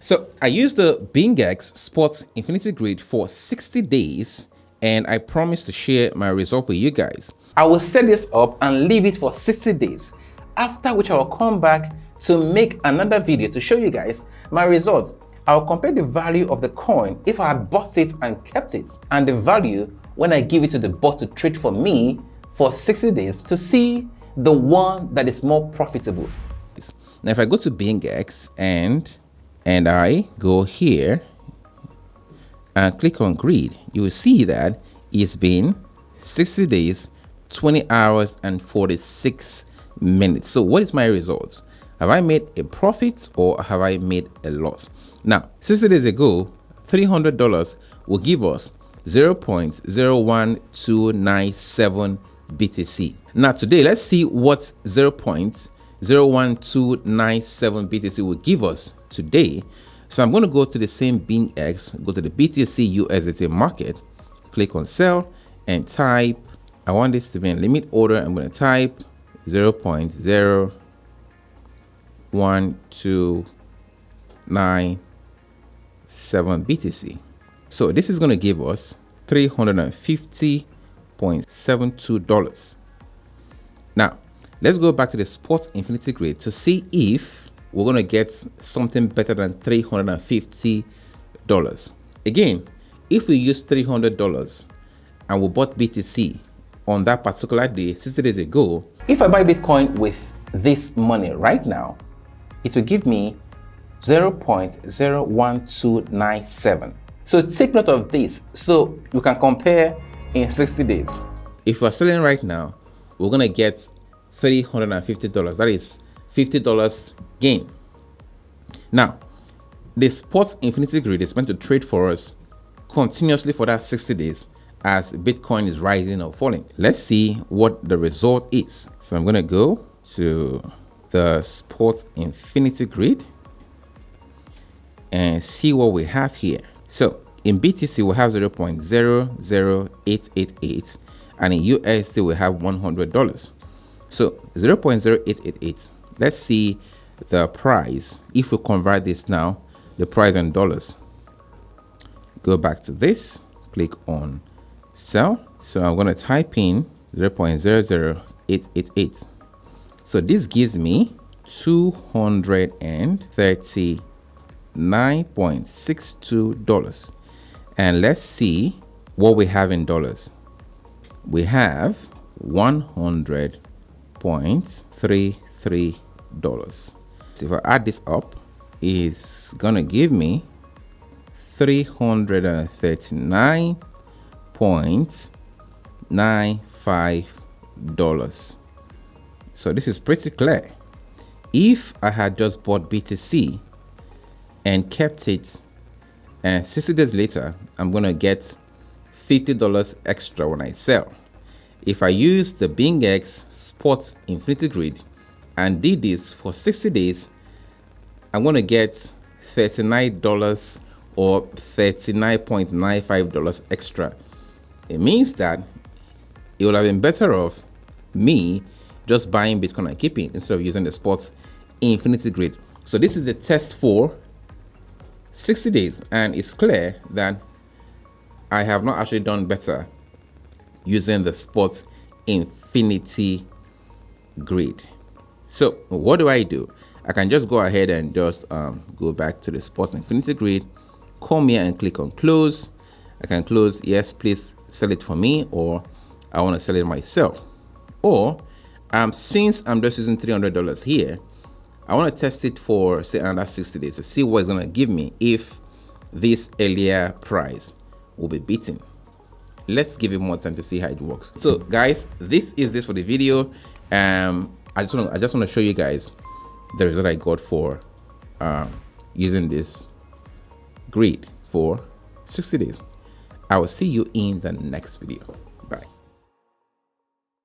So I used the Bingx Sports Infinity Grid for 60 days and I promised to share my result with you guys. I will set this up and leave it for 60 days, after which I will come back to make another video to show you guys my results. I'll compare the value of the coin if I had bought it and kept it, and the value when I give it to the bot to trade for me for 60 days to see the one that is more profitable. Now if I go to Bingx and I go here and click on grid, you will see that it's been 60 days, 20 hours and 46 minutes. So what is my results? Have I made a profit or have I made a loss? Now 60 days ago, $300 will give us 0.01297 BTC. Now today, let's see what 0.01297 BTC will give us today. So I'm going to go to the same Bingx, go to the BTC USDT market, click on sell and type, I want this to be in limit order. I'm going to type 0.01297 BTC. So this is going to give us $350.72. Now let's go back to the Sports Infinity Grid to see if we're going to get something better than $350. Again, if we use $300 and we bought BTC on that particular day 60 days ago, if I buy Bitcoin with this money right now, it will give me 0.01297. So take note of this so you can compare in 60 days. If we're selling right now, we're going to get $350. That is $50 gain. Now, the Sports Infinity Grid is meant to trade for us continuously for that 60 days as Bitcoin is rising or falling. Let's see what the result is. So I'm going to go to the Sports Infinity Grid and see what we have here. So in BTC we have 0.00888 and in USD we have $100. So 0.0888. Let's see the price. If we convert this now, the price in dollars. Go back to this, click on sell. So I'm going to type in 0.00888. So this gives me $239.62. And let's see what we have in dollars. We have $100.33. So if I add this up, it's gonna give me $339.95. So this is pretty clear. If I had just bought BTC and kept it, and 60 days later, I'm gonna get $50 extra when I sell. If I use the Bingx Sports Infinity Grid and did this for 60 days, I'm gonna get $39 or $39.95 extra. It means that it would have been better off me just buying Bitcoin and keeping it instead of using the Sports Infinity Grid. So this is the test for 60 days, and it's clear that I have not actually done better using the Sports Infinity Grid. So what do? I can just go ahead and just go back to the Sports Infinity Grid, come here and click on close. I can close, yes, please sell it for me, or I want to sell it myself. Or since I'm just using $300 here, I want to test it for say another 60 days to see what it's going to give me if this earlier price will be beaten. Let's give it more time to see how it works. So guys, this is this for the video. I just want to show you guys the result I got for using this grid for 60 days. I will see you in the next video.